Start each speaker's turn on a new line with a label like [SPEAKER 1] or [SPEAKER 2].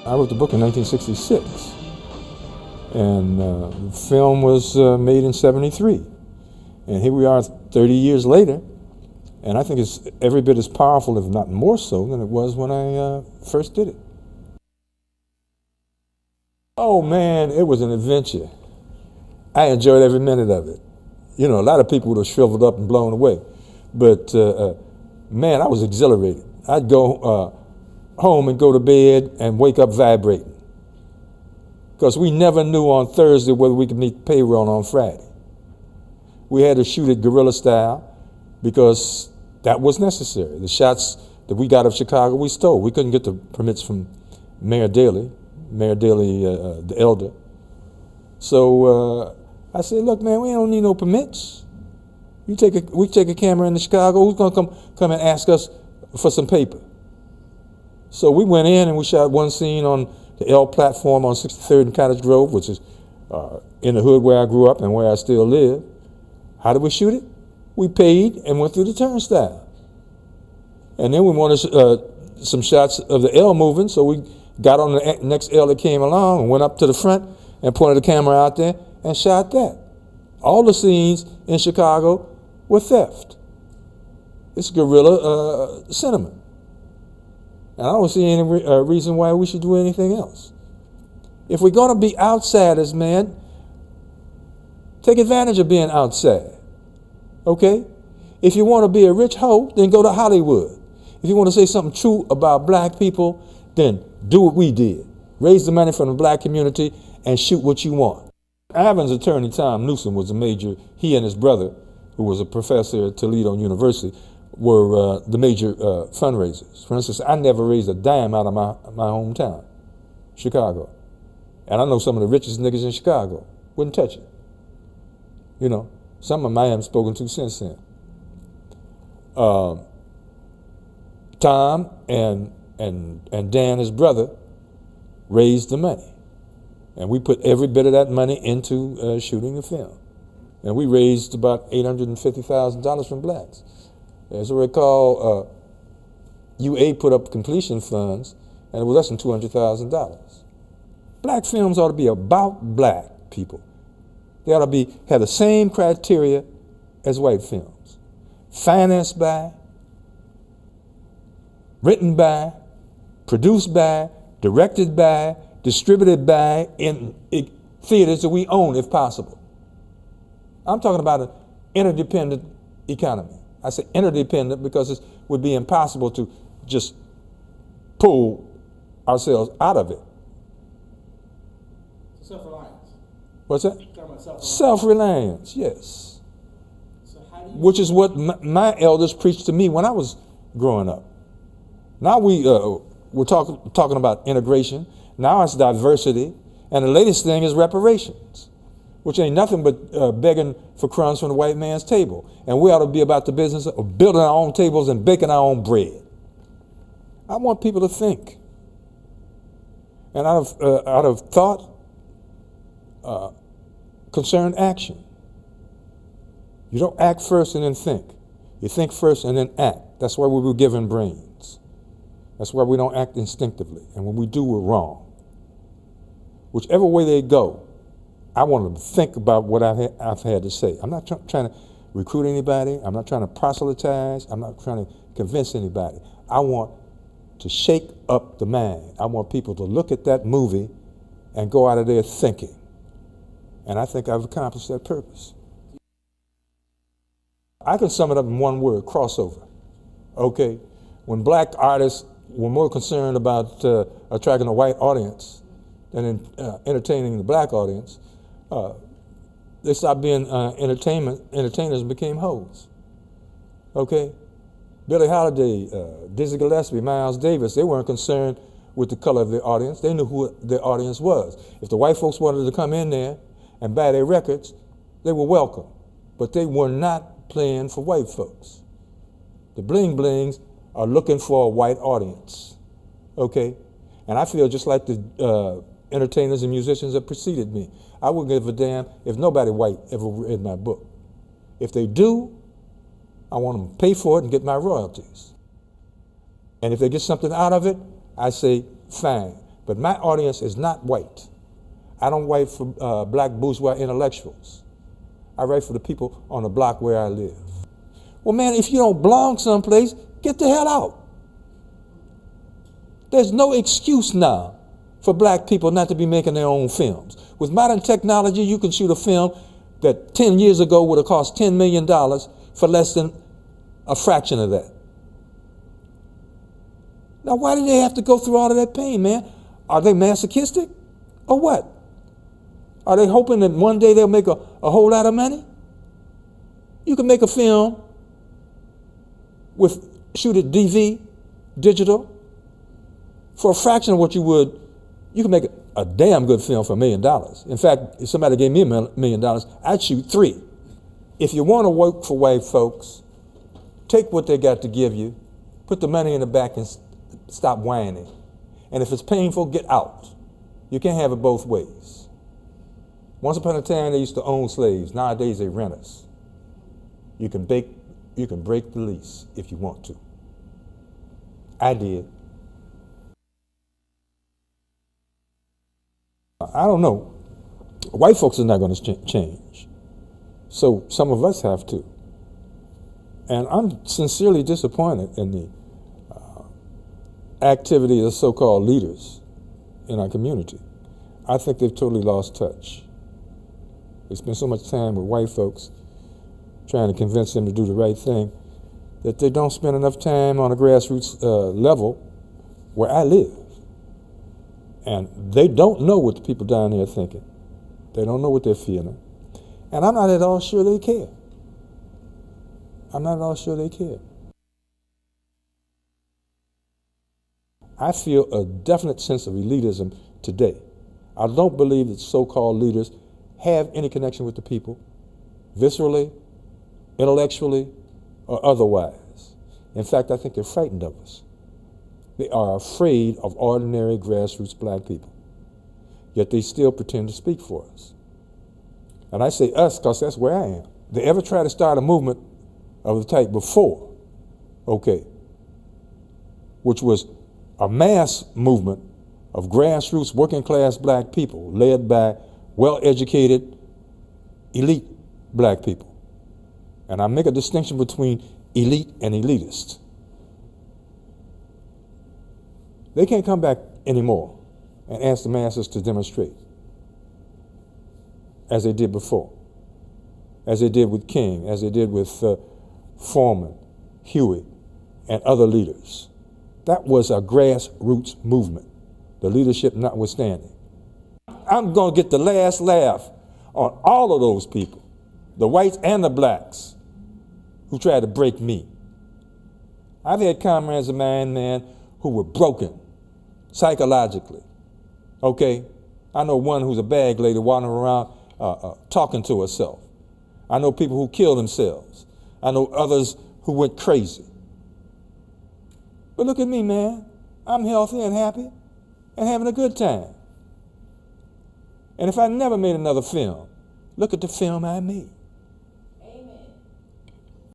[SPEAKER 1] I wrote the book in 1966, and the film was made in '73. And here we are 30 years later, and I think it's every bit as powerful, if not more so, than it was when I first did it. Oh man, it was an adventure. I enjoyed every minute of it. You know, a lot of people would have shriveled up and blown away. But man, I was exhilarated. I'd go home and go to bed and wake up vibrating. Because we never knew on Thursday whether we could meet payroll on Friday. We had to shoot it guerrilla style because that was necessary. The shots that we got of Chicago, we stole. We couldn't get the permits from Mayor Daley, the elder. So I said, look, man, we don't need no permits. We take a camera into Chicago. Who's gonna come and ask us for some paper? So we went in and we shot one scene on the L platform on 63rd and Cottage Grove, which is in the hood where I grew up and where I still live. How did we shoot it? We paid and went through the turnstile. And then we wanted some shots of the L moving, so we got on the next L that came along and went up to the front and pointed the camera out there and shot that. All the scenes in Chicago were theft. It's guerrilla cinema. And I don't see any reason why we should do anything else. If we're going to be outsiders, man, take advantage of being outside. Okay? If you want to be a rich hoe, then go to Hollywood. If you want to say something true about black people, then do what we did. Raise the money from the black community and shoot what you want. Ivan's attorney, Tom Newsom, was a major. He and his brother, who was a professor at Toledo University, were the major fundraisers. For instance, I never raised a dime out of my hometown, Chicago. And I know some of the richest niggas in Chicago. Wouldn't touch it. You know, some of them I haven't spoken to since then. Tom and Dan, his brother, raised the money. And we put every bit of that money into shooting the film. And we raised about $850,000 from blacks. As I recall, UA put up completion funds, and it was less than $200,000. Black films ought to be about black people. They ought to have the same criteria as white films. Financed by, written by, produced by, directed by, distributed by, in theaters that we own if possible. I'm talking about an interdependent economy. I say interdependent because it would be impossible to just pull ourselves out of it.
[SPEAKER 2] Self-reliance.
[SPEAKER 1] What's that?
[SPEAKER 2] You're talking about self-reliance.
[SPEAKER 1] Self-reliance, yes.
[SPEAKER 2] So how do you
[SPEAKER 1] Which is what my elders preached to me when I was growing up. Now we're talking about integration. Now it's diversity. And the latest thing is reparations, which ain't nothing but begging for crumbs from the white man's table. And we ought to be about the business of building our own tables and baking our own bread. I want people to think. And out of thought, concerned action. You don't act first and then think. You think first and then act. That's why we were given brains. That's why we don't act instinctively. And when we do, we're wrong. Whichever way they go, I want them to think about what I've had to say. I'm not trying to recruit anybody. I'm not trying to proselytize. I'm not trying to convince anybody. I want to shake up the mind. I want people to look at that movie and go out of there thinking. And I think I've accomplished that purpose. I can sum it up in one word: crossover. Okay? When black artists were more concerned about attracting a white audience than entertaining the black audience, they stopped being entertainers and became hoes. Okay? Billie Holiday, Dizzy Gillespie, Miles Davis, they weren't concerned with the color of their audience. They knew who their audience was. If the white folks wanted to come in there and buy their records, they were welcome. But they were not playing for white folks. The bling blings are looking for a white audience. Okay? And I feel just like the entertainers and musicians that preceded me. I wouldn't give a damn if nobody white ever read my book. If they do, I want them to pay for it and get my royalties. And if they get something out of it, I say, fine. But my audience is not white. I don't write for black bourgeois intellectuals. I write for the people on the block where I live. Well, man, if you don't belong someplace, get the hell out. There's no excuse now for black people not to be making their own films. With modern technology, you can shoot a film that 10 years ago would have cost $10 million for less than a fraction of that. Now, why do they have to go through all of that pain, man? Are they masochistic or what? Are they hoping that one day they'll make a whole lot of money? You can make a film shoot it DV, digital, for a fraction of what you would. You can make a damn good film for $1 million. In fact, if somebody gave me $1 million, I'd shoot 3. If you want to work for white folks, take what they got to give you, put the money in the back and stop whining. And if it's painful, get out. You can't have it both ways. Once upon a time, they used to own slaves. Nowadays, they rent us. You can break the lease if you want to. I did. I don't know. White folks are not going to change. So some of us have to. And I'm sincerely disappointed in the activity of so-called leaders in our community. I think they've totally lost touch. They spend so much time with white folks trying to convince them to do the right thing that they don't spend enough time on a grassroots level where I live. And they don't know what the people down there are thinking. They don't know what they're feeling. And I'm not at all sure they care. I'm not at all sure they care. I feel a definite sense of elitism today. I don't believe that so-called leaders have any connection with the people, viscerally, intellectually, or otherwise. In fact, I think they're frightened of us. They are afraid of ordinary grassroots black people, yet they still pretend to speak for us. And I say us because that's where I am. They ever try to start a movement of the type before, okay, which was a mass movement of grassroots working class black people led by well-educated elite black people. And I make a distinction between elite and elitist. They can't come back anymore and ask the masses to demonstrate as they did before, as they did with King, as they did with Foreman, Huey, and other leaders. That was a grassroots movement, the leadership notwithstanding. I'm going to get the last laugh on all of those people, the whites and the blacks, who tried to break me. I've had comrades of mine, man, who were broken psychologically, okay? I know one who's a bag lady wandering around talking to herself. I know people who killed themselves. I know others who went crazy. But look at me, man. I'm healthy and happy and having a good time. And if I never made another film, look at the film I made.